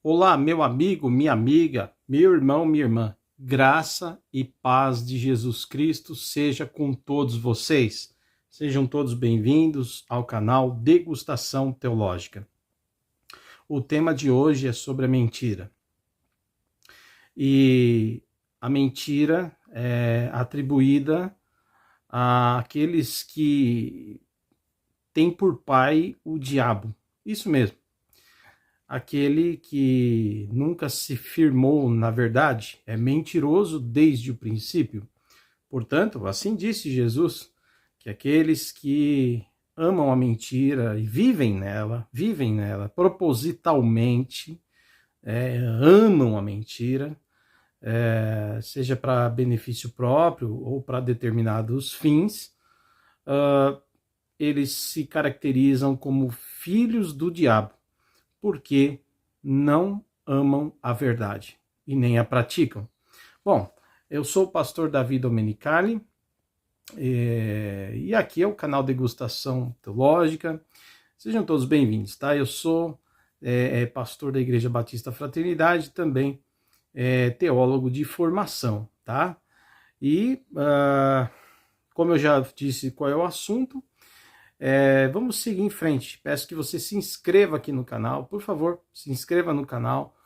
Olá, meu amigo, minha amiga, meu irmão, minha irmã. Graça e paz de Jesus Cristo seja com todos vocês. Sejam todos bem-vindos ao canal Degustação Teológica. O tema de hoje é sobre a mentira. E a mentira é atribuída àqueles que têm por pai o diabo. Isso mesmo. Aquele que nunca se firmou na verdade é mentiroso desde o princípio. Portanto, assim disse Jesus, que aqueles que amam a mentira e vivem nela propositalmente, amam a mentira, seja para benefício próprio ou para determinados fins, eles se caracterizam como filhos do diabo, porque não amam a verdade e nem a praticam. Bom, eu sou o pastor Davi Domenicali e aqui é o canal Degustação Teológica. Sejam todos bem-vindos, tá? Eu sou pastor da Igreja Batista Fraternidade, também teólogo de formação, tá? E como eu já disse qual é o assunto, vamos seguir em frente. Peço que você se inscreva aqui no canal, por favor, se inscreva no canal,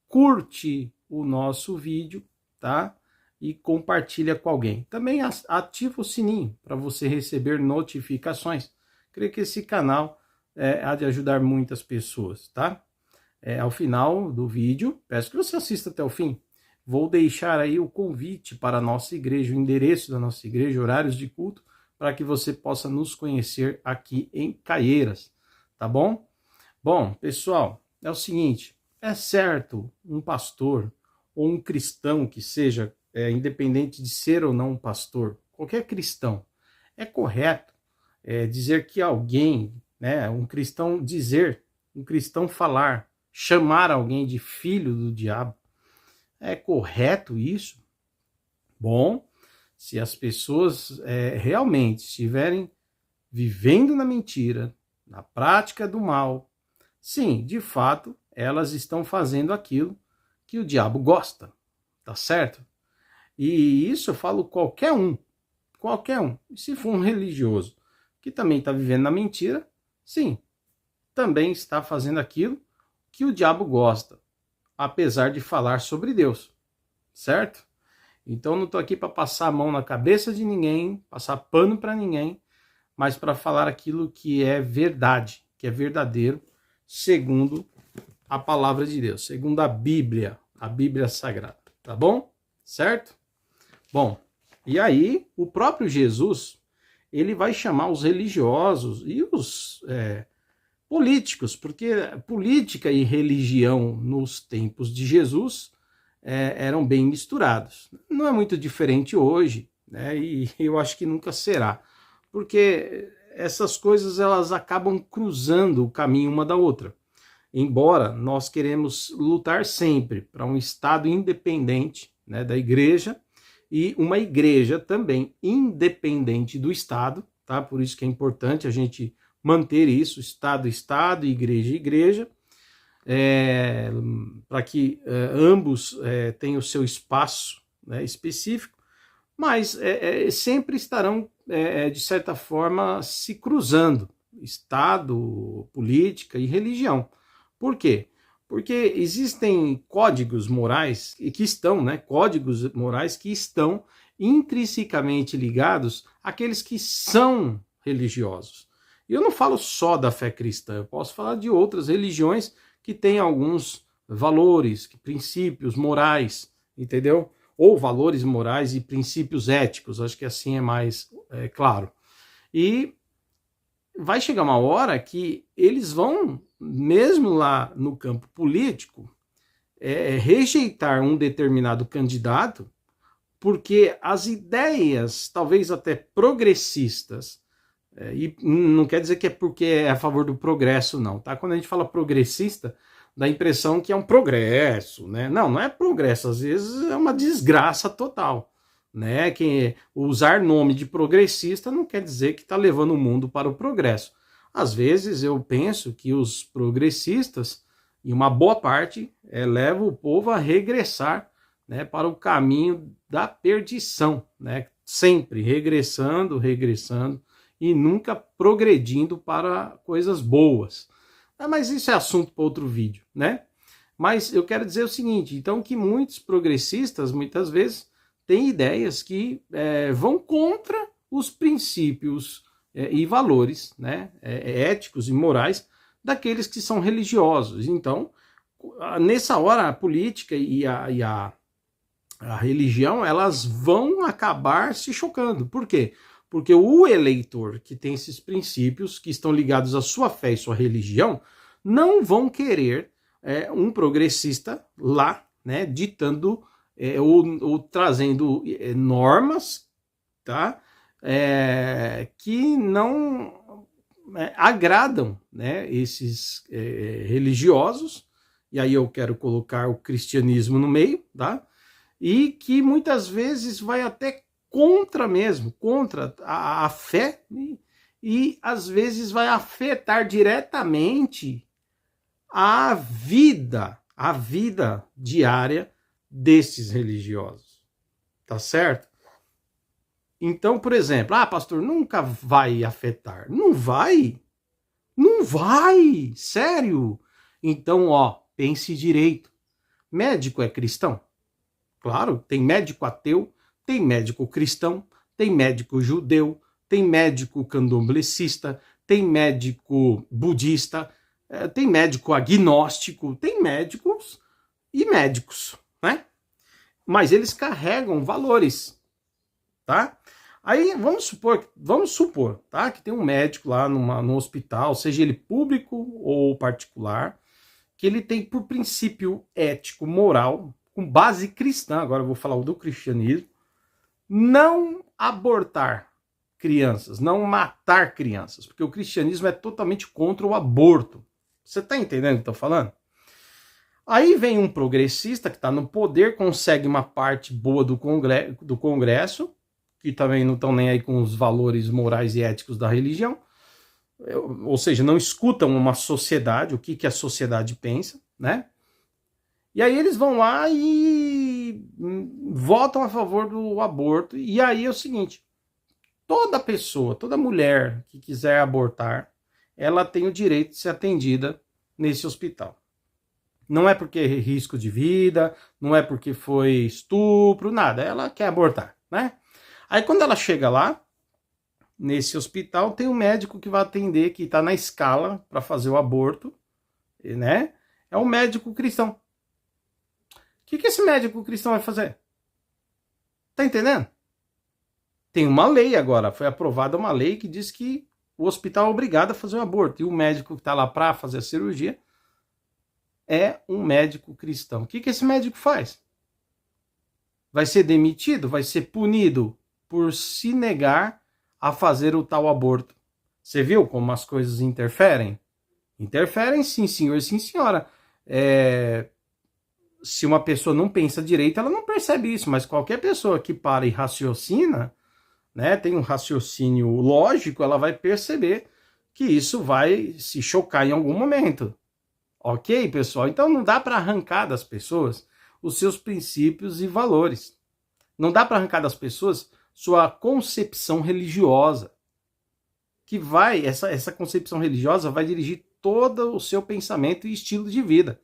curte o nosso vídeo, tá? E compartilha com alguém. Também ativa o sininho para você receber notificações. Creio que esse canal há de ajudar muitas pessoas, tá? Ao final do vídeo, peço que você assista até o fim. Vou deixar aí o convite para a nossa igreja, o endereço da nossa igreja, horários de culto, para que você possa nos conhecer aqui em Caieiras, tá bom? Bom, pessoal, é o seguinte, é certo um pastor ou um cristão que seja, independente de ser ou não um pastor, qualquer cristão, é correto dizer que alguém, né, um cristão falar, chamar alguém de filho do diabo, é correto isso? Bom, se as pessoas realmente estiverem vivendo na mentira, na prática do mal, sim, de fato, elas estão fazendo aquilo que o diabo gosta, tá certo? E isso eu falo qualquer um. Se for um religioso que também está vivendo na mentira, sim, também está fazendo aquilo que o diabo gosta, apesar de falar sobre Deus, certo? Então não estou aqui para passar a mão na cabeça de ninguém, passar pano para ninguém, mas para falar aquilo que é verdade, que é verdadeiro, segundo a palavra de Deus, segundo a Bíblia Sagrada, tá bom? Certo? Bom, e aí o próprio Jesus, ele vai chamar os religiosos e os políticos, porque política e religião nos tempos de Jesus eram bem misturados. Não é muito diferente hoje, né? E eu acho que nunca será, porque essas coisas elas acabam cruzando o caminho uma da outra. Embora nós queremos lutar sempre para um Estado independente, né, da igreja, e uma igreja também independente do Estado, tá? Por isso que é importante a gente manter isso, Estado, igreja, igreja, para que ambos tenham o seu espaço, né, específico, mas sempre estarão, de certa forma, se cruzando, Estado, política e religião. Por quê? Porque existem códigos morais códigos morais que estão intrinsecamente ligados àqueles que são religiosos. E eu não falo só da fé cristã, eu posso falar de outras religiões que têm alguns valores, princípios morais, entendeu? Ou valores morais e princípios éticos, acho que assim é mais claro. E vai chegar uma hora que eles vão, mesmo lá no campo político, rejeitar um determinado candidato, porque as ideias, talvez até progressistas, e não quer dizer que é porque é a favor do progresso, não, tá? Quando a gente fala progressista, dá a impressão que é um progresso, né? Não, não é progresso, às vezes é uma desgraça total, né? Que usar nome de progressista não quer dizer que está levando o mundo para o progresso. Às vezes eu penso que os progressistas e uma boa parte leva o povo a regressar, né, para o caminho da perdição, né, sempre regressando, e nunca progredindo para coisas boas. Mas isso é assunto para outro vídeo, né? Mas eu quero dizer o seguinte, então, que muitos progressistas, muitas vezes, têm ideias que vão contra os princípios e valores, né, éticos e morais daqueles que são religiosos. Então, nessa hora, a política e a religião, elas vão acabar se chocando. Por quê? Porque o eleitor que tem esses princípios, que estão ligados à sua fé e sua religião, não vão querer um progressista lá, né, ditando ou trazendo normas, tá, que não agradam, né, esses religiosos, e aí eu quero colocar o cristianismo no meio, tá, e que muitas vezes vai até contra a fé, e às vezes vai afetar diretamente a vida diária desses religiosos, tá certo? Então, por exemplo, pastor, nunca vai afetar. Não vai, sério. Então, pense direito. Médico é cristão? Claro, tem médico ateu, tem médico cristão, tem médico judeu, tem médico candomblessista, tem médico budista, tem médico agnóstico, tem médicos e médicos, né? Mas eles carregam valores, tá? Aí vamos supor, tá? Que tem um médico lá no hospital, seja ele público ou particular, que ele tem por princípio ético, moral, com base cristã, agora eu vou falar do cristianismo, não abortar crianças, não matar crianças, porque o cristianismo é totalmente contra o aborto. Você está entendendo o que eu estou falando? Aí vem um progressista que está no poder, consegue uma parte boa do Congresso, que também não estão nem aí com os valores morais e éticos da religião, ou seja, não escutam uma sociedade, o que a sociedade pensa, né? E aí eles vão lá e votam a favor do aborto. E aí é o seguinte, toda pessoa, toda mulher que quiser abortar, ela tem o direito de ser atendida nesse hospital. Não é porque é risco de vida, não é porque foi estupro, nada. Ela quer abortar, né? Aí quando ela chega lá, nesse hospital, tem um médico que vai atender, que está na escala para fazer o aborto, né? É um médico cristão. O que esse médico cristão vai fazer? Tá entendendo? Tem uma lei agora, foi aprovada uma lei que diz que o hospital é obrigado a fazer o aborto. E o médico que está lá para fazer a cirurgia é um médico cristão. O que esse médico faz? Vai ser demitido? Vai ser punido por se negar a fazer o tal aborto. Você viu como as coisas interferem? Interferem sim, senhor e sim, senhora. Se uma pessoa não pensa direito, ela não percebe isso, mas qualquer pessoa que para e raciocina, né, tem um raciocínio lógico, ela vai perceber que isso vai se chocar em algum momento. Ok, pessoal? Então não dá para arrancar das pessoas os seus princípios e valores. Não dá para arrancar das pessoas sua concepção religiosa. Que vai, essa concepção religiosa vai dirigir todo o seu pensamento e estilo de vida.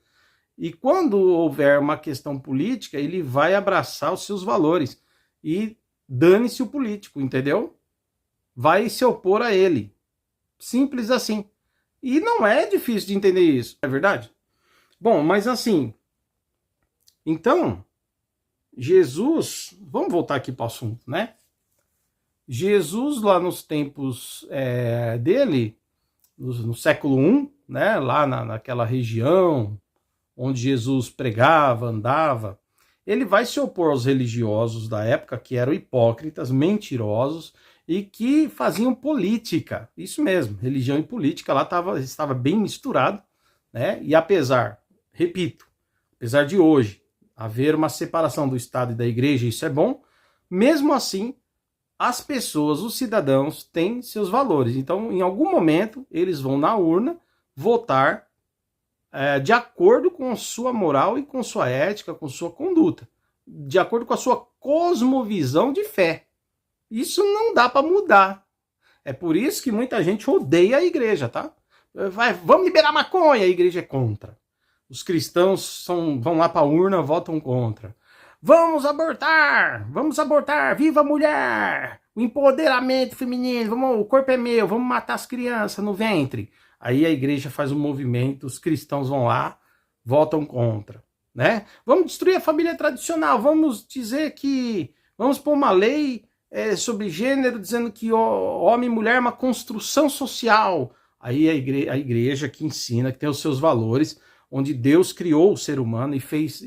E quando houver uma questão política, ele vai abraçar os seus valores. E dane-se o político, entendeu? Vai se opor a ele. Simples assim. E não é difícil de entender isso, é verdade? Bom, mas assim, então, Jesus, vamos voltar aqui para o assunto, né? Jesus, lá nos tempos dele, no século I, né, lá naquela região onde Jesus pregava, andava, ele vai se opor aos religiosos da época, que eram hipócritas, mentirosos, e que faziam política. Isso mesmo, religião e política lá estava bem misturado, né? E apesar de hoje haver uma separação do Estado e da Igreja, isso é bom, mesmo assim, as pessoas, os cidadãos, têm seus valores. Então, em algum momento, eles vão na urna votar de acordo com sua moral e com sua ética, com sua conduta, de acordo com a sua cosmovisão de fé. Isso não dá para mudar. É por isso que muita gente odeia a igreja, tá? Vamos liberar maconha, a igreja é contra. Os cristãos vão lá para a urna, votam contra. Vamos abortar, viva a mulher, o empoderamento feminino, o corpo é meu, vamos matar as crianças no ventre. Aí a igreja faz um movimento, os cristãos vão lá, votam contra, né? Vamos destruir a família tradicional, vamos pôr uma lei sobre gênero, dizendo que homem e mulher é uma construção social. Aí a igreja que ensina, que tem os seus valores, onde Deus criou o ser humano e fez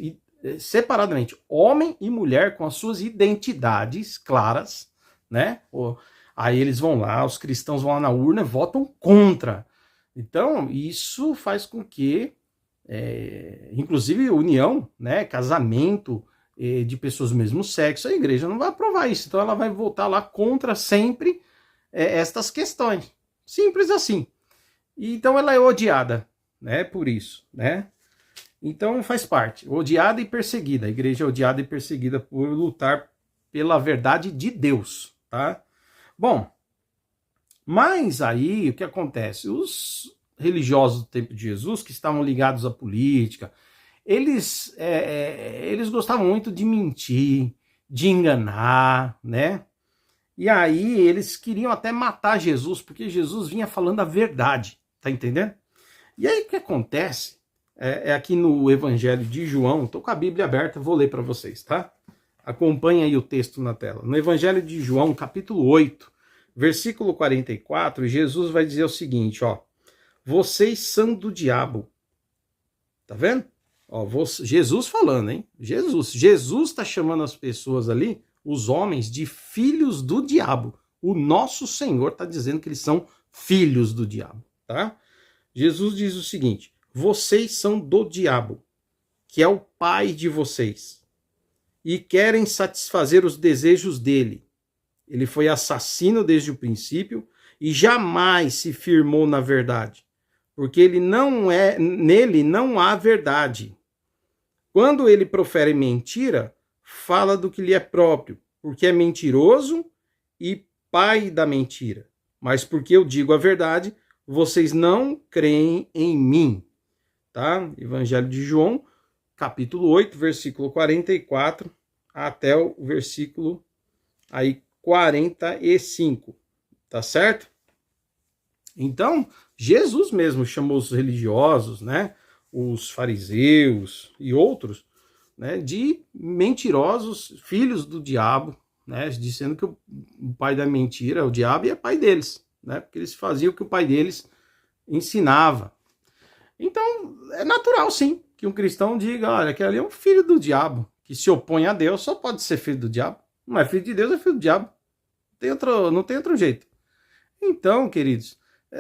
separadamente homem e mulher com as suas identidades claras, né? Aí eles vão lá, os cristãos vão lá na urna e votam contra. Então, isso faz com que, inclusive, união, né, casamento de pessoas do mesmo sexo, a igreja não vai aprovar isso. Então, ela vai votar lá contra sempre estas questões. Simples assim. E, então, ela é odiada, né, por isso, né? Então, faz parte. Odiada e perseguida. A igreja é odiada e perseguida por lutar pela verdade de Deus, tá? Bom, mas aí o que acontece? Os religiosos do tempo de Jesus, que estavam ligados à política, eles gostavam muito de mentir, de enganar, né? E aí eles queriam até matar Jesus, porque Jesus vinha falando a verdade, tá entendendo? E aí o que acontece? Aqui no Evangelho de João, estou com a Bíblia aberta, vou ler para vocês, tá? Acompanha aí o texto na tela. No Evangelho de João, capítulo 8, versículo 44, Jesus vai dizer o seguinte, ó: vocês são do diabo. Tá vendo? Ó, Jesus falando, hein? Jesus está chamando as pessoas ali, os homens, de filhos do diabo. O nosso Senhor está dizendo que eles são filhos do diabo, tá? Jesus diz o seguinte: vocês são do diabo, que é o pai de vocês, e querem satisfazer os desejos dele. Ele foi assassino desde o princípio e jamais se firmou na verdade, porque nele não há verdade. Quando ele profere mentira, fala do que lhe é próprio, porque é mentiroso e pai da mentira. Mas porque eu digo a verdade, vocês não creem em mim. Tá? Evangelho de João, capítulo 8, versículo 44 até o versículo 45, tá certo? Então, Jesus mesmo chamou os religiosos, né, os fariseus e outros, né, de mentirosos, filhos do diabo, né, dizendo que o pai da mentira é o diabo e é pai deles, né, porque eles faziam o que o pai deles ensinava. Então, é natural, sim, que um cristão diga, olha, aquele ali é um filho do diabo, que se opõe a Deus, só pode ser filho do diabo. Não é filho de Deus, é filho do diabo. Não tem outro jeito. Então, queridos,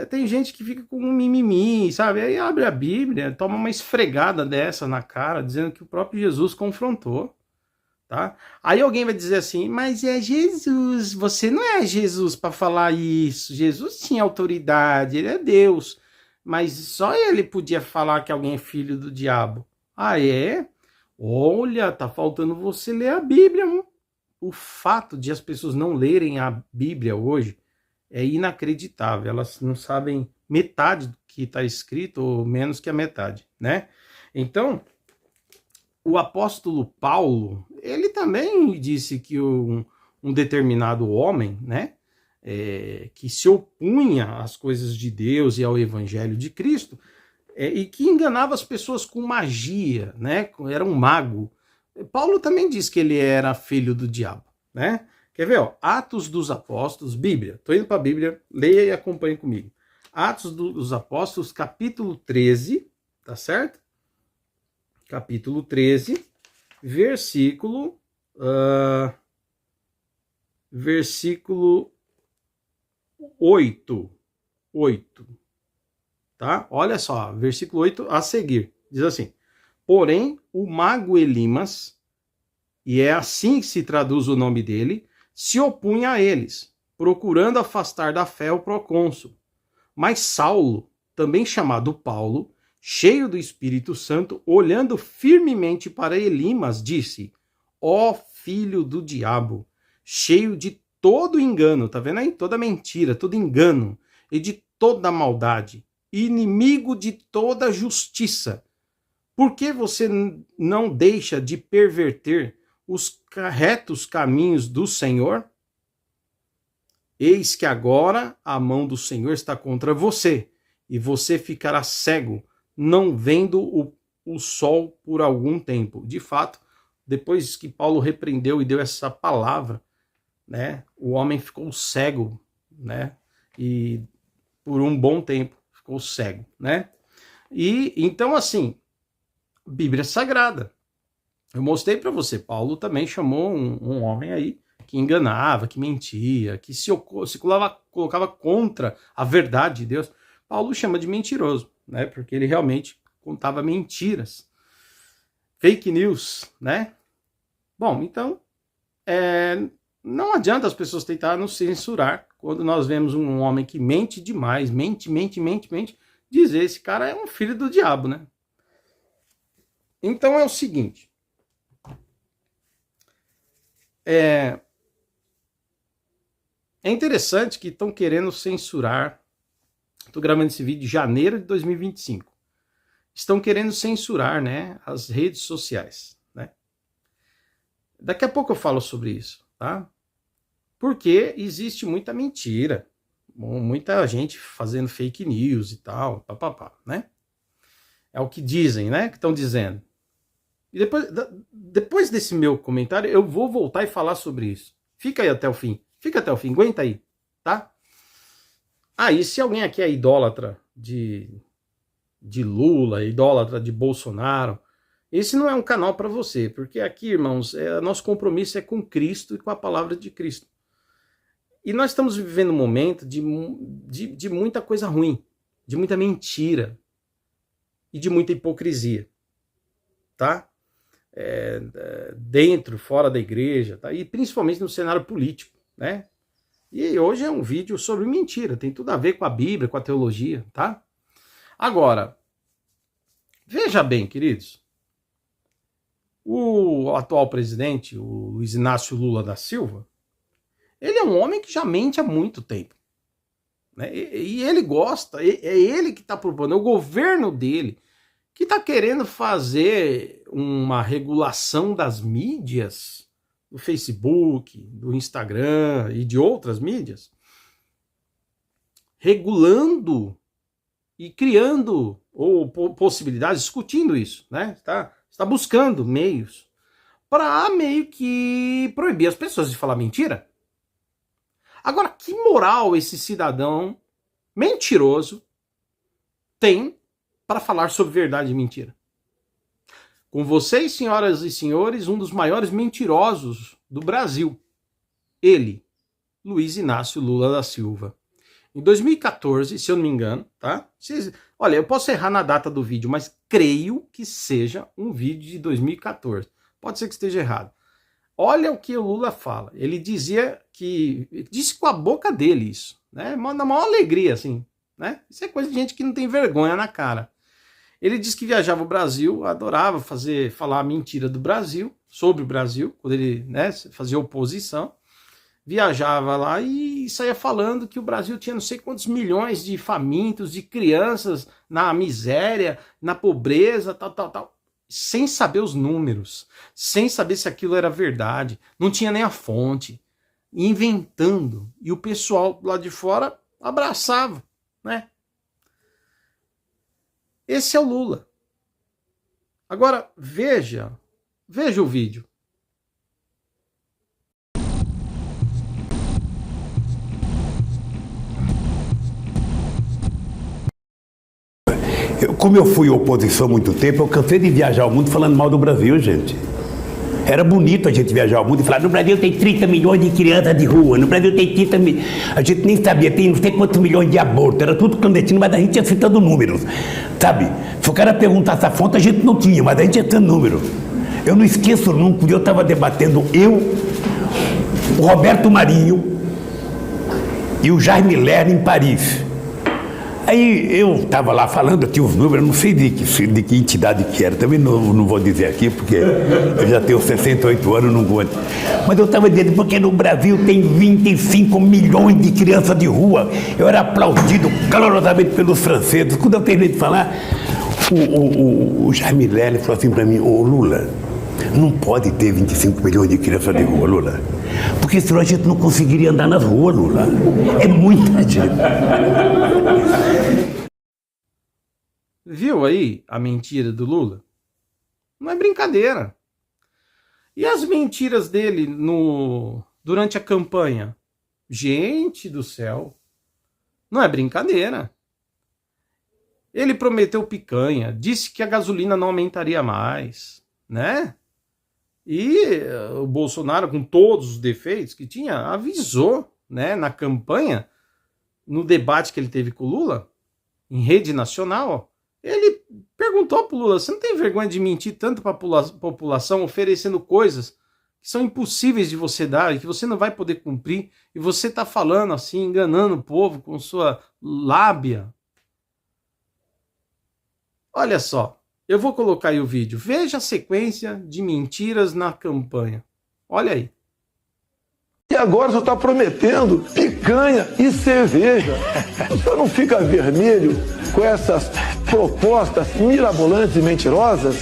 tem gente que fica com um mimimi, sabe? Aí abre a Bíblia, toma uma esfregada dessa na cara, dizendo que o próprio Jesus confrontou, tá? Aí alguém vai dizer assim, mas é Jesus, você não é Jesus para falar isso. Jesus tinha autoridade, ele é Deus. Mas só ele podia falar que alguém é filho do diabo. Ah, é? Olha, tá faltando você ler a Bíblia. O fato de as pessoas não lerem a Bíblia hoje é inacreditável. Elas não sabem metade do que está escrito, ou menos que a metade, né? Então, o apóstolo Paulo, ele também disse que um determinado homem, né, que se opunha às coisas de Deus e ao evangelho de Cristo, e que enganava as pessoas com magia, né? Era um mago. Paulo também diz que ele era filho do diabo, né? Quer ver? Ó? Atos dos Apóstolos, Bíblia. Estou indo para a Bíblia, leia e acompanhe comigo. Atos dos Apóstolos, capítulo 13, tá certo? Capítulo 13, versículo 8, tá? Olha só, versículo 8 a seguir, diz assim: porém, o mago Elimas, e é assim que se traduz o nome dele, se opunha a eles, procurando afastar da fé o procônsul. Mas Saulo, também chamado Paulo, cheio do Espírito Santo, olhando firmemente para Elimas, disse: ó filho do diabo, cheio de todo engano, tá vendo aí? Toda mentira, todo engano, e de toda maldade, inimigo de toda justiça. Por que você não deixa de perverter os retos caminhos do Senhor? Eis que agora a mão do Senhor está contra você, e você ficará cego, não vendo o sol por algum tempo. De fato, depois que Paulo repreendeu e deu essa palavra, né, o homem ficou cego, né, e por um bom tempo ficou cego, né? E então, assim, Bíblia Sagrada. Eu mostrei para você, Paulo também chamou um homem aí que enganava, que mentia, que se colocava contra a verdade de Deus. Paulo chama de mentiroso, né? Porque ele realmente contava mentiras. Fake news, né? Bom, então, não adianta as pessoas tentarem nos censurar quando nós vemos um homem que mente demais, mente, dizer esse cara é um filho do diabo, né? Então é o seguinte, é interessante que estão querendo censurar, estou gravando esse vídeo em janeiro de 2025, estão querendo censurar, né, as redes sociais, né? Daqui a pouco eu falo sobre isso, tá? Porque existe muita mentira, muita gente fazendo fake news e tal, papapá, né? É o que dizem, né, que estão dizendo. E depois desse meu comentário, eu vou voltar e falar sobre isso. Fica aí até o fim. Fica até o fim, aguenta aí, tá? E se alguém aqui é idólatra de Lula, idólatra de Bolsonaro, esse não é um canal para você, porque aqui, irmãos, nosso compromisso é com Cristo e com a palavra de Cristo. E nós estamos vivendo um momento de muita coisa ruim, de muita mentira e de muita hipocrisia, tá? Dentro, fora da igreja, tá? E principalmente no cenário político, né? E hoje é um vídeo sobre mentira, tem tudo a ver com a Bíblia, com a teologia, tá? Agora, veja bem, queridos, o atual presidente, o Luiz Inácio Lula da Silva, ele é um homem que já mente há muito tempo, né? E ele gosta, é ele que está propondo, é o governo dele que está querendo fazer uma regulação das mídias, do Facebook, do Instagram e de outras mídias, regulando e criando ou possibilidades, discutindo isso, né? Está buscando meios para meio que proibir as pessoas de falar mentira. Agora, que moral esse cidadão mentiroso tem para falar sobre verdade e mentira? Com vocês, senhoras e senhores, um dos maiores mentirosos do Brasil. Ele, Luiz Inácio Lula da Silva. Em 2014, se eu não me engano, tá? Olha, eu posso errar na data do vídeo, mas creio que seja um vídeo de 2014. Pode ser que esteja errado. Olha o que o Lula fala. Ele disse com a boca dele isso, né? Na maior alegria, assim, né? Isso é coisa de gente que não tem vergonha na cara. Ele disse que viajava o Brasil, adorava falar mentira do Brasil, sobre o Brasil, quando ele, né, fazia oposição. Viajava lá e saía falando que o Brasil tinha não sei quantos milhões de famintos, de crianças na miséria, na pobreza, tal, sem saber os números, sem saber se aquilo era verdade, não tinha nem a fonte, inventando. E o pessoal lá de fora abraçava, né? Esse é o Lula. Agora, veja o vídeo. Como eu fui oposição há muito tempo, eu cansei de viajar o mundo falando mal do Brasil, gente. Era bonito a gente viajar o mundo e falar: no Brasil tem 30 milhões de crianças de rua, no Brasil tem 30 milhões. A gente nem sabia, tem não sei quantos milhões de abortos, era tudo clandestino, mas a gente ia citando números, sabe? Se o cara perguntasse a fonte, a gente não tinha, mas a gente ia citando números. Eu não esqueço nunca, eu estava debatendo, o Roberto Marinho e o Jaime Lerner em Paris. Aí eu estava lá falando, tinha os números, não sei de que entidade que era, também não vou dizer aqui, porque eu já tenho 68 anos, não vou. Mas eu estava dizendo, porque no Brasil tem 25 milhões de crianças de rua. Eu era aplaudido calorosamente pelos franceses. Quando eu terminei de falar, o Jaime Lerner falou assim para mim, ô Lula, não pode ter 25 milhões de crianças de rua, Lula. Porque senão a gente não conseguiria andar nas ruas, Lula. É muita gente. Viu aí a mentira do Lula? Não é brincadeira. E as mentiras dele durante a campanha? Gente do céu, não é brincadeira. Ele prometeu picanha, disse que a gasolina não aumentaria mais, né? E o Bolsonaro, com todos os defeitos que tinha, avisou, né, na campanha, no debate que ele teve com o Lula, em rede nacional, ele perguntou pro Lula, você não tem vergonha de mentir tanto para a população, oferecendo coisas que são impossíveis de você dar e que você não vai poder cumprir, e você tá falando assim, enganando o povo com sua lábia? Olha só, eu vou colocar aí o vídeo. Veja a sequência de mentiras na campanha. Olha aí. E agora o senhor está prometendo picanha e cerveja. O senhor não fica vermelho com essas propostas mirabolantes e mentirosas?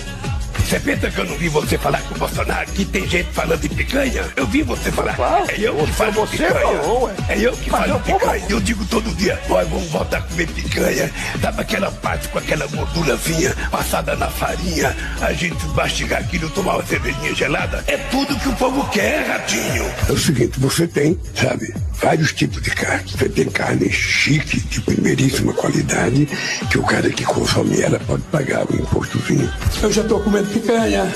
Você pensa que eu não vi você falar com o Bolsonaro que tem gente falando de picanha? Eu vi você falar. Claro. É eu que falo Você picanha. falou, ué. É eu que falo picanha. Eu digo todo dia, nós vamos voltar a comer picanha. Dava aquela parte com aquela gordurazinha passada na farinha. A gente mastigar aquilo, tomar uma cervejinha gelada. É tudo que o povo quer, Ratinho. É o seguinte, você tem, sabe, vários tipos de carne. Você tem carne chique, de primeiríssima qualidade, que o cara que consome ela pode pagar o impostozinho. Eu já estou comendo picanha,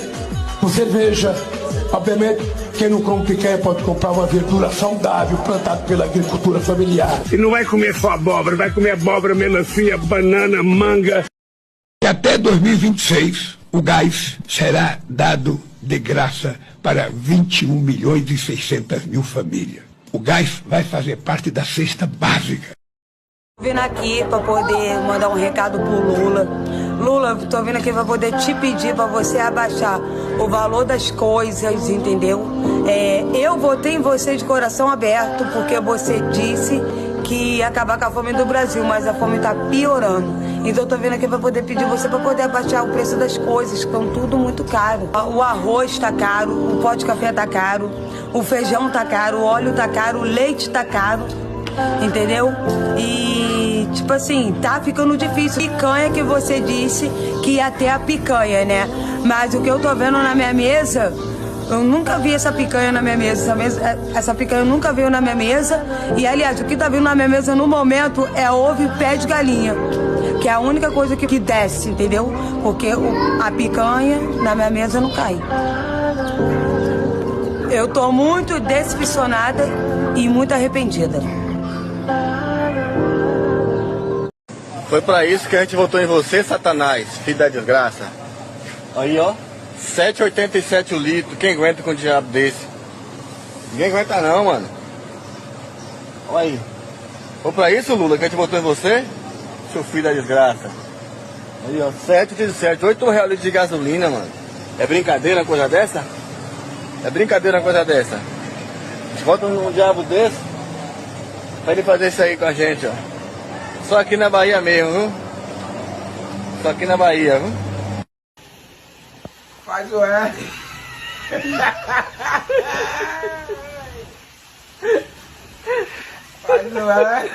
com cerveja. Obviamente, quem não come picanha pode comprar uma verdura saudável plantada pela agricultura familiar. E não vai comer só abóbora, vai comer abóbora, melancia, banana, manga. E até 2026, o gás será dado de graça para 21 milhões e 600 mil famílias. O gás vai fazer parte da cesta básica. Vim aqui para poder mandar um recado pro Lula. Lula, tô vindo aqui para poder te pedir para você abaixar o valor das coisas, entendeu? Eu votei em você de coração aberto porque você disse que ia acabar com a fome do Brasil, mas a fome tá piorando. Então eu tô vindo aqui para poder pedir você para poder abaixar o preço das coisas, que estão tudo muito caro. O arroz tá caro, o pó de café tá caro, o feijão tá caro, o óleo tá caro, o leite tá caro, entendeu? E, tipo assim, tá ficando difícil. Picanha que você disse que ia ter a picanha, né? Mas o que eu tô vendo na minha mesa, eu nunca vi essa picanha na minha mesa. Essa picanha nunca veio na minha mesa. E, aliás, o que tá vindo na minha mesa no momento é ovo e pé de galinha, que é a única coisa que desce, entendeu? Porque a picanha na minha mesa não cai. Eu tô muito decepcionada e muito arrependida. Foi pra isso que a gente votou em você, Satanás, filho da desgraça. Aí, ó, 7,87 o litro. Quem aguenta com um diabo desse? Ninguém aguenta não, mano. Olha aí. Foi pra isso, Lula, que a gente votou em você? Seu filho da desgraça. Aí, ó, 7,87, 8 reais de gasolina, mano. É brincadeira uma coisa dessa? É brincadeira uma coisa dessa? A gente vota num diabo desse pra ele fazer isso aí com a gente, ó. Só aqui na Bahia mesmo, viu? Só aqui na Bahia, viu? Faz o R. Faz o R.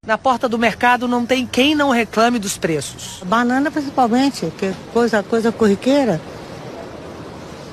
Na porta do mercado não tem quem não reclame dos preços. Banana principalmente, que é coisa corriqueira.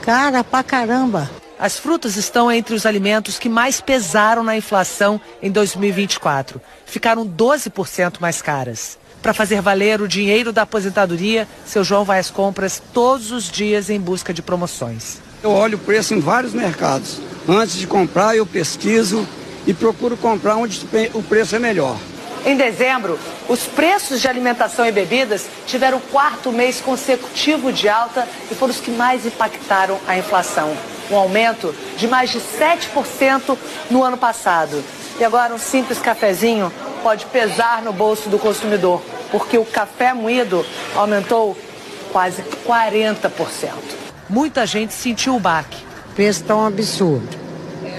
Cara, pra caramba. As frutas estão entre os alimentos que mais pesaram na inflação em 2024. Ficaram 12% mais caras. Para fazer valer o dinheiro da aposentadoria, seu João vai às compras todos os dias em busca de promoções. Eu olho o preço em vários mercados. Antes de comprar, eu pesquiso e procuro comprar onde o preço é melhor. Em dezembro, os preços de alimentação e bebidas tiveram o 4º mês consecutivo de alta e foram os que mais impactaram a inflação. Um aumento de mais de 7% no ano passado. E agora um simples cafezinho pode pesar no bolso do consumidor, porque o café moído aumentou quase 40%. Muita gente sentiu o baque. O preço tá um absurdo,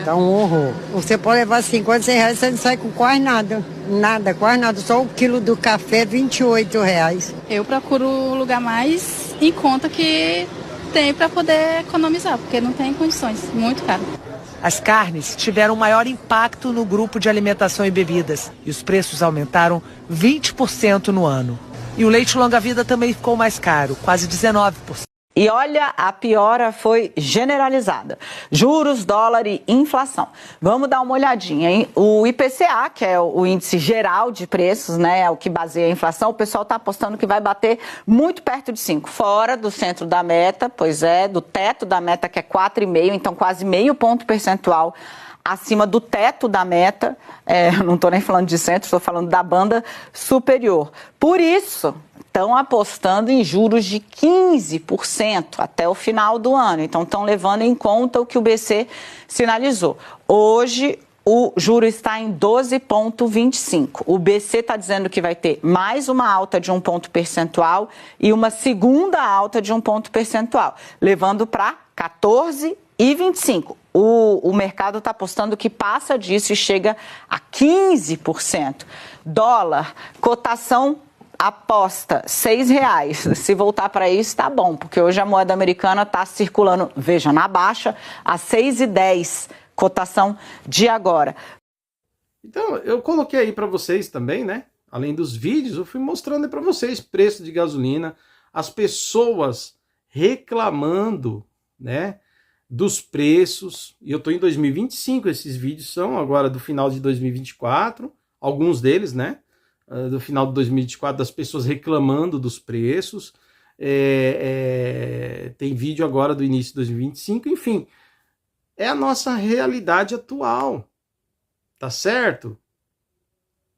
tá um horror. Você pode levar 50, 100 reais, você não sai com quase nada. Nada, quase nada. Só o quilo do café, R$28. Eu procuro o lugar mais em conta que tem para poder economizar, porque não tem condições, muito caro. As carnes tiveram maior impacto no grupo de alimentação e bebidas e os preços aumentaram 20% no ano. E o leite longa-vida também ficou mais caro, quase 19%. E olha, a piora foi generalizada. Juros, dólar e inflação. Vamos dar uma olhadinha, hein? O IPCA, que é o índice geral de preços, né, é o que baseia a inflação, o pessoal está apostando que vai bater muito perto de 5, fora do centro da meta, pois é, do teto da meta, que é 4,5, então quase meio ponto percentual acima do teto da meta. Não estou nem falando de centro, estou falando da banda superior. Por isso, estão apostando em juros de 15% até o final do ano. Então, estão levando em conta o que o BC sinalizou. Hoje, o juro está em 12,25. O BC está dizendo que vai ter mais uma alta de 1 ponto percentual e uma segunda alta de 1 ponto percentual, levando para 14,25. O mercado está apostando que passa disso e chega a 15%. Dólar, cotação aposta R$6. Se voltar para isso, tá bom, porque hoje a moeda americana está circulando, veja, na baixa, a 6,10, cotação de agora. Então, eu coloquei aí para vocês também, né? Além dos vídeos, eu fui mostrando para vocês preço de gasolina, as pessoas reclamando, né, dos preços. E eu tô em 2025, esses vídeos são agora do final de 2024, alguns deles, né? Do final de 2024, das pessoas reclamando dos preços. Tem vídeo agora do início de 2025, enfim. É a realidade atual, tá certo?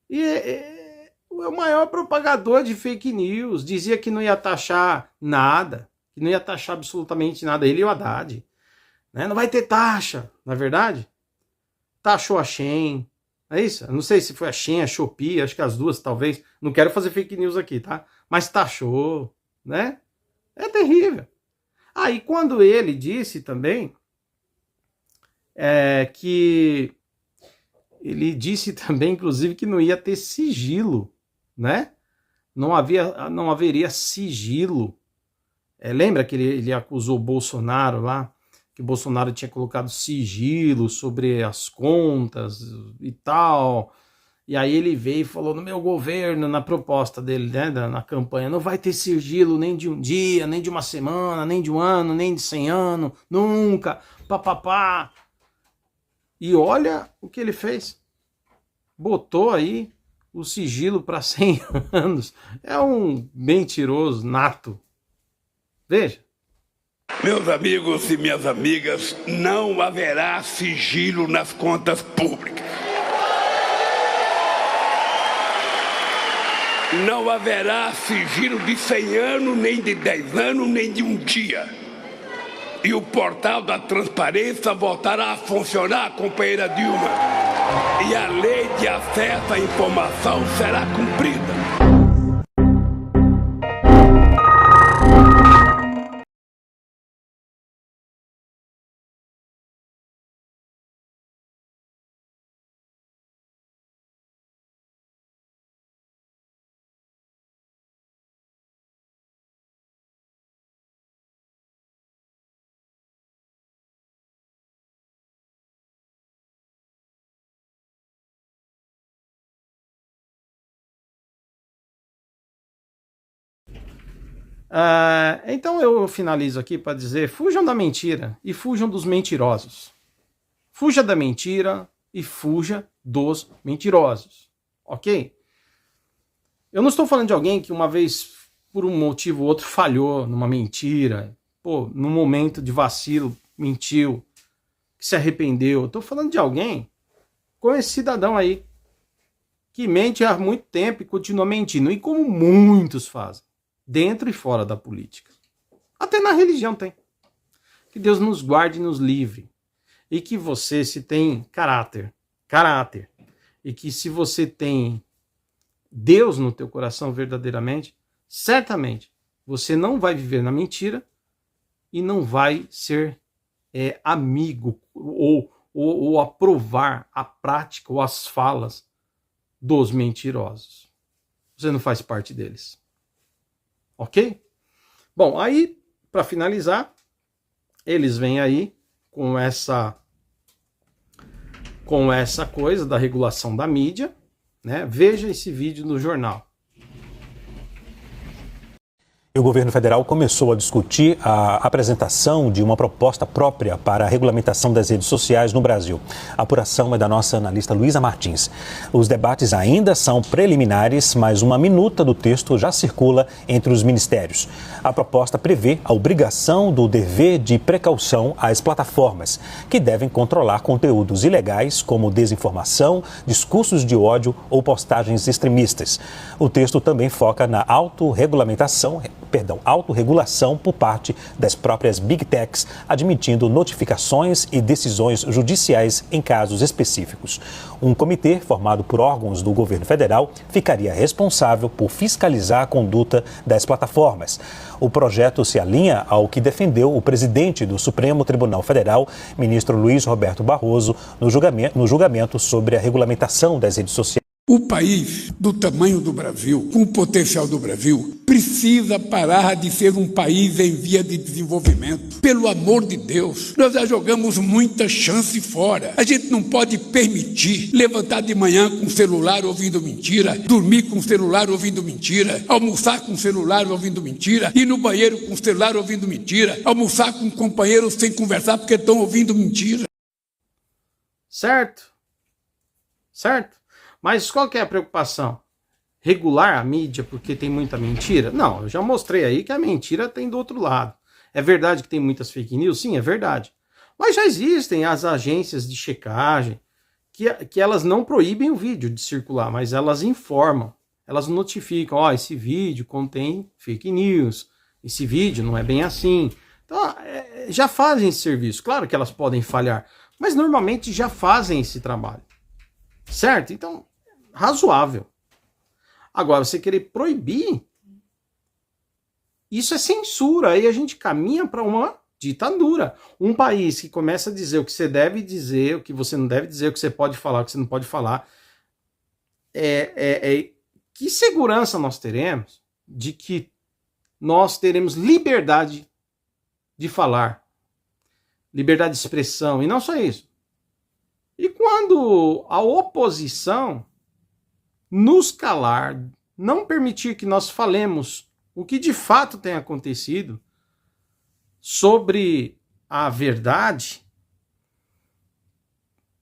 E é o maior propagador de fake news, dizia que não ia taxar nada, que não ia taxar absolutamente nada, ele e o Haddad. Né? Não vai ter taxa, não é verdade? Taxou a Shein. É isso? Eu não sei se foi a Shein, a Shopee, acho que as duas talvez. Não quero fazer fake news aqui, tá? Mas taxou, né? É terrível. Aí quando ele disse também que ele disse também, inclusive, que não ia ter sigilo, né? Não haveria sigilo. Lembra que ele acusou o Bolsonaro lá? Que o Bolsonaro tinha colocado sigilo sobre as contas e tal. E aí ele veio e falou, no meu governo, na proposta dele, né, na campanha, não vai ter sigilo nem de um dia, nem de uma semana, nem de um ano, nem de 100 anos, nunca, papapá. E olha o que ele fez. Botou aí o sigilo para 100 anos. É um mentiroso nato. Veja. Meus amigos e minhas amigas, não haverá sigilo nas contas públicas. Não haverá sigilo de 100 anos, nem de 10 anos, nem de um dia. E o portal da transparência voltará a funcionar, companheira Dilma. E a lei de acesso à informação será cumprida. Então eu finalizo aqui para dizer, fujam da mentira e fujam dos mentirosos. Fuja da mentira e fuja dos mentirosos, ok? Eu não estou falando de alguém que uma vez, por um motivo ou outro, falhou numa mentira, num momento de vacilo, mentiu, que se arrependeu. Eu estou falando de alguém, como esse cidadão aí, que mente há muito tempo e continua mentindo, e como muitos fazem. Dentro e fora da política. Até na religião tem. Que Deus nos guarde e nos livre. E que você, se tem caráter, e que se você tem Deus no teu coração verdadeiramente, certamente você não vai viver na mentira e não vai ser amigo ou aprovar a prática ou as falas dos mentirosos. Você não faz parte deles. Ok? Bom, aí, para finalizar, eles vêm aí com essa coisa da regulação da mídia, né? Veja esse vídeo no jornal. O governo federal começou a discutir a apresentação de uma proposta própria para a regulamentação das redes sociais no Brasil. A apuração é da nossa analista Luísa Martins. Os debates ainda são preliminares, mas uma minuta do texto já circula entre os ministérios. A proposta prevê a obrigação do dever de precaução às plataformas, que devem controlar conteúdos ilegais como desinformação, discursos de ódio ou postagens extremistas. O texto também foca na autorregulação por parte das próprias Big Techs, admitindo notificações e decisões judiciais em casos específicos. Um comitê formado por órgãos do governo federal ficaria responsável por fiscalizar a conduta das plataformas. O projeto se alinha ao que defendeu o presidente do Supremo Tribunal Federal, ministro Luiz Roberto Barroso, no julgamento sobre a regulamentação das redes sociais. O país do tamanho do Brasil, com o potencial do Brasil, precisa parar de ser um país em via de desenvolvimento. Pelo amor de Deus, nós já jogamos muita chance fora. A gente não pode permitir levantar de manhã com o celular ouvindo mentira, dormir com o celular ouvindo mentira, almoçar com o celular ouvindo mentira, ir no banheiro com o celular ouvindo mentira, almoçar com companheiros sem conversar porque estão ouvindo mentira. Certo? Certo? Mas qual que é a preocupação? Regular a mídia porque tem muita mentira? Não, eu já mostrei aí que a mentira tem do outro lado. É verdade que tem muitas fake news? Sim, é verdade. Mas já existem as agências de checagem que elas não proíbem o vídeo de circular, mas elas informam, elas notificam, esse vídeo contém fake news, esse vídeo não é bem assim. Então, já fazem esse serviço. Claro que elas podem falhar, mas normalmente já fazem esse trabalho. Certo? Então, razoável. Agora, você querer proibir, isso é censura. Aí a gente caminha para uma ditadura. Um país que começa a dizer o que você deve dizer, o que você não deve dizer, o que você pode falar, o que você não pode falar. Que segurança nós teremos de que nós teremos liberdade de falar, liberdade de expressão, e não só isso. E quando a oposição nos calar, não permitir que nós falemos o que de fato tem acontecido sobre a verdade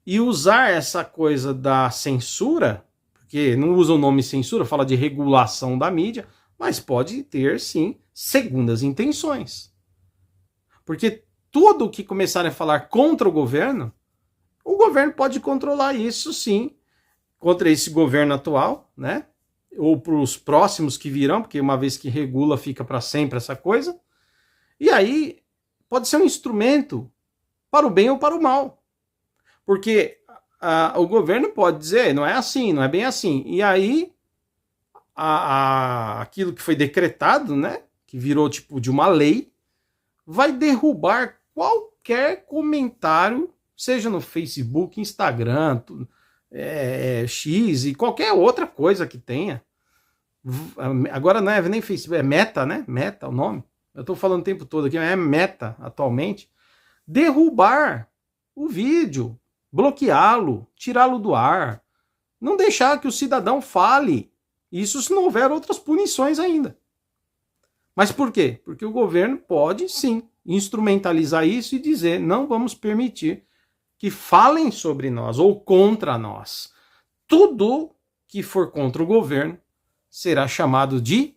e usar essa coisa da censura, porque não usa o nome censura, fala de regulação da mídia, mas pode ter sim segundas intenções. Porque tudo que começarem a falar contra o governo pode controlar isso, sim, contra esse governo atual, né? Ou para os próximos que virão, porque uma vez que regula, fica para sempre essa coisa. E aí, pode ser um instrumento para o bem ou para o mal. Porque o governo pode dizer, não é assim, não é bem assim. E aí, aquilo que foi decretado, né? Que virou tipo de uma lei, vai derrubar qualquer comentário, seja no Facebook, Instagram, X e qualquer outra coisa que tenha. Agora não é nem Facebook, é Meta, né? Meta o nome. Eu estou falando o tempo todo aqui, é Meta atualmente. Derrubar o vídeo, bloqueá-lo, tirá-lo do ar, não deixar que o cidadão fale. Isso se não houver outras punições ainda. Mas por quê? Porque o governo pode sim instrumentalizar isso e dizer: não vamos permitir que falem sobre nós ou contra nós. Tudo que for contra o governo será chamado de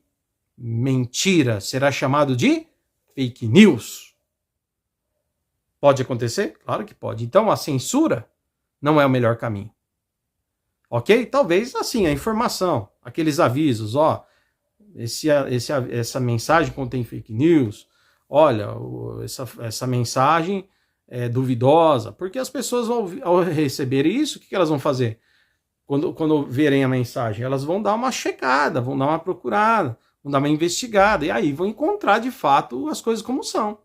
mentira, será chamado de fake news. Pode acontecer? Claro que pode. Então a censura não é o melhor caminho. Ok? Talvez assim, a informação, aqueles avisos, essa mensagem contém fake news, olha, essa mensagem é duvidosa, porque as pessoas ao receberem isso, o que elas vão fazer? quando verem a mensagem, elas vão dar uma checada, vão dar uma procurada, vão dar uma investigada, e aí vão encontrar de fato as coisas como são.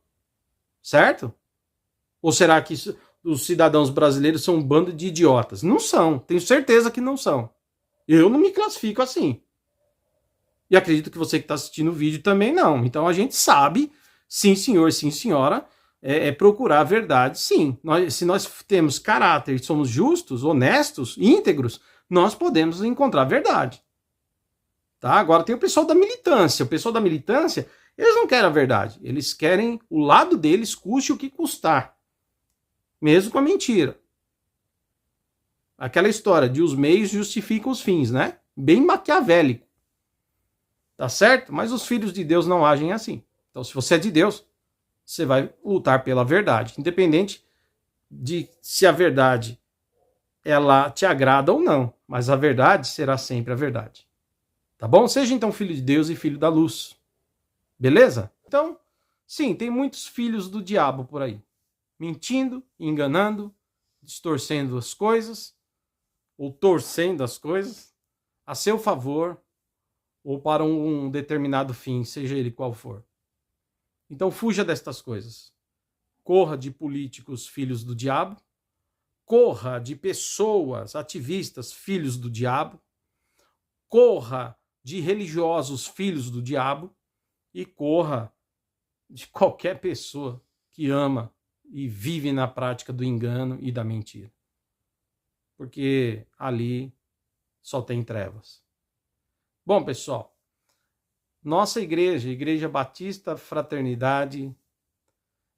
Certo? Ou será que os cidadãos brasileiros são um bando de idiotas? Não são, tenho certeza que não são. Eu não me classifico assim. E acredito que você que está assistindo o vídeo também não. Então a gente sabe, sim senhor, sim senhora, procurar a verdade, sim. Se nós temos caráter e somos justos, honestos, íntegros, nós podemos encontrar a verdade. Tá? Agora tem o pessoal da militância. O pessoal da militância, eles não querem a verdade. Eles querem o lado deles, custe o que custar. Mesmo com a mentira. Aquela história de os meios justificam os fins, né? Bem maquiavélico. Tá certo? Mas os filhos de Deus não agem assim. Então, se você é de Deus, você vai lutar pela verdade. Independente de se a verdade ela te agrada ou não. Mas a verdade será sempre a verdade. Tá bom? Seja então filho de Deus e filho da luz. Beleza? Então, sim, tem muitos filhos do diabo por aí. Mentindo, enganando, distorcendo as coisas, ou torcendo as coisas, a seu favor, ou para um determinado fim, seja ele qual for. Então fuja destas coisas. Corra de políticos filhos do diabo, corra de pessoas ativistas filhos do diabo, corra de religiosos filhos do diabo e corra de qualquer pessoa que ama e vive na prática do engano e da mentira. Porque ali só tem trevas. Bom, pessoal, nossa igreja, Igreja Batista Fraternidade,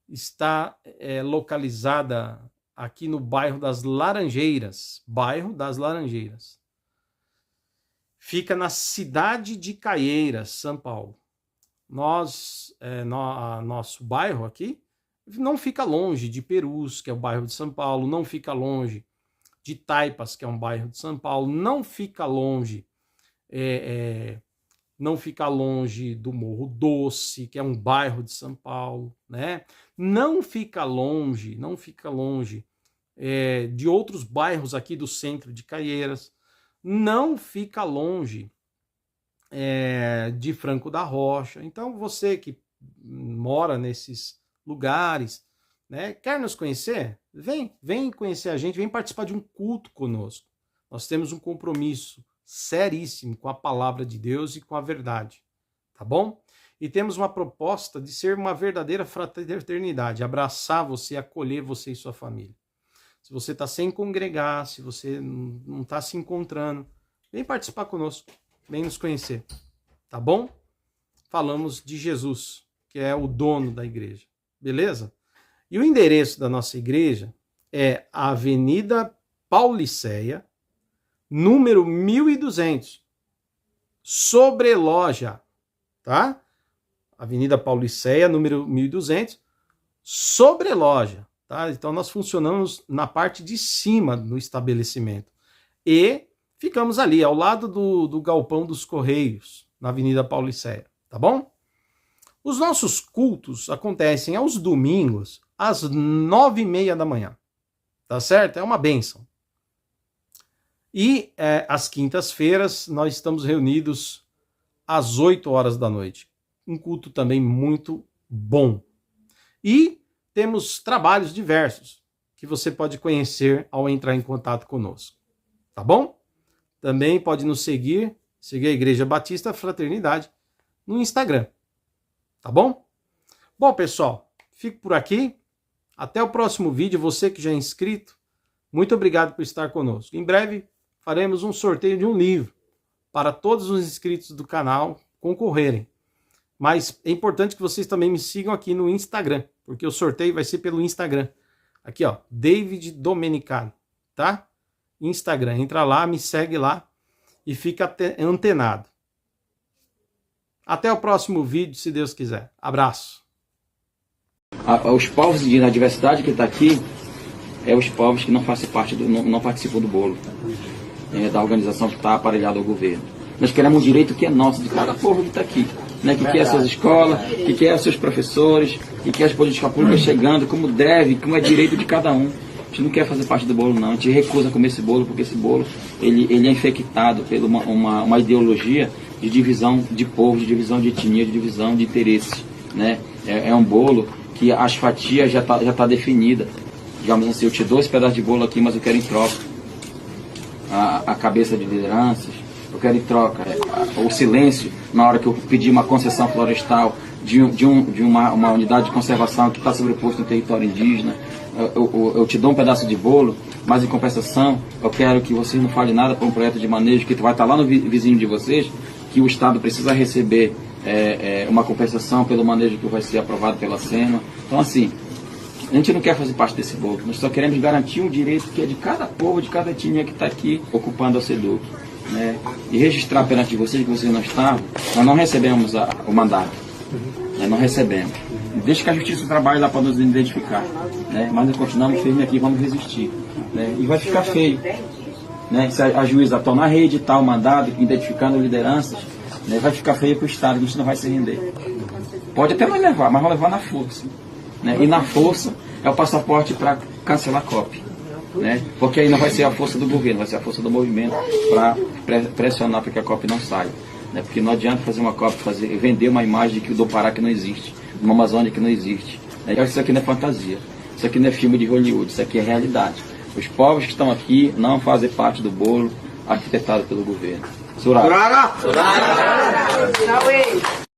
está localizada aqui no bairro das Laranjeiras. Bairro das Laranjeiras. Fica na cidade de Caieiras, São Paulo. Nosso bairro aqui não fica longe de Perus, que é o bairro de São Paulo, não fica longe de Taipas, que é um bairro de São Paulo, não fica longe do Morro Doce, que é um bairro de São Paulo, né? Não fica longe de outros bairros aqui do centro de Caieiras, não fica longe de Franco da Rocha. Então você que mora nesses lugares, né, quer nos conhecer? Vem conhecer a gente, vem participar de um culto conosco. Nós temos um compromisso seríssimo com a palavra de Deus e com a verdade, tá bom? E temos uma proposta de ser uma verdadeira fraternidade, abraçar você, acolher você e sua família. Se você está sem congregar, se você não está se encontrando, vem participar conosco, vem nos conhecer, tá bom? Falamos de Jesus, que é o dono da igreja, beleza? E o endereço da nossa igreja é a Avenida Pauliceia, número 1200, Sobreloja, tá? Avenida Pauliceia, número 1200, Sobreloja, tá? Então nós funcionamos na parte de cima do estabelecimento e ficamos ali ao lado do galpão dos Correios, na Avenida Pauliceia, tá bom? Os nossos cultos acontecem aos domingos às 9h30 da manhã, tá certo? É uma bênção. E às quintas-feiras nós estamos reunidos às 8 horas da noite. Um culto também muito bom. E temos trabalhos diversos que você pode conhecer ao entrar em contato conosco. Tá bom? Também pode nos seguir a Igreja Batista Fraternidade no Instagram. Tá bom? Bom, pessoal, fico por aqui. Até o próximo vídeo. Você que já é inscrito, muito obrigado por estar conosco. Em breve faremos um sorteio de um livro para todos os inscritos do canal concorrerem. Mas é importante que vocês também me sigam aqui no Instagram, porque o sorteio vai ser pelo Instagram. Aqui, ó, David Domenicali, tá? Instagram, entra lá, me segue lá e fica antenado. Até o próximo vídeo, se Deus quiser. Abraço. Os povos na diversidade que está aqui, os povos que não fazem parte não participam do bolo, da organização que está aparelhada ao governo. Nós queremos um direito que é nosso, de cada povo que está aqui, né? Que quer suas escolas, que quer seus professores, que quer as políticas públicas chegando como deve, como é direito de cada um. A gente não quer fazer parte do bolo, não. A gente recusa comer esse bolo, porque esse bolo ele é infectado por uma ideologia de divisão de povo, de divisão de etnia, de divisão de interesses, né? É um bolo que as fatias já tá definida. Digamos assim, eu te dou esse pedaço de bolo aqui, mas eu quero em troca a cabeça de lideranças, eu quero em troca o silêncio na hora que eu pedir uma concessão florestal de uma unidade de conservação que está sobreposto no território indígena. Eu te dou um pedaço de bolo, mas em compensação eu quero que vocês não falem nada para um projeto de manejo que vai estar lá no vizinho de vocês, que o Estado precisa receber uma compensação pelo manejo que vai ser aprovado pela SEMA. Então, assim, a gente não quer fazer parte desse bolo, nós só queremos garantir um direito que é de cada povo, de cada etnia que está aqui ocupando a SEDUC, né? E registrar perante vocês que vocês não estavam, nós não recebemos o mandato, não recebemos. Deixa que a justiça trabalhe lá para nos identificar, né? Mas nós continuamos firmes aqui, vamos resistir, né? E vai ficar feio, né? Se a juíza tornar reeditar o mandado, identificando lideranças, né? Vai ficar feio para o Estado, a gente não vai se render. Pode até não levar, mas vai levar na força. Né? E na força é o passaporte para cancelar a COP, né? Porque aí não vai ser a força do governo, vai ser a força do movimento para pressionar para que a COP não saia, né? Porque não adianta fazer uma COP, vender uma imagem do Pará que não existe, de uma Amazônia que não existe, né? Isso aqui não é fantasia, isso aqui não é filme de Hollywood, isso aqui é realidade. Os povos que estão aqui não fazem parte do bolo arquitetado pelo governo. Surara! Surara! Surara!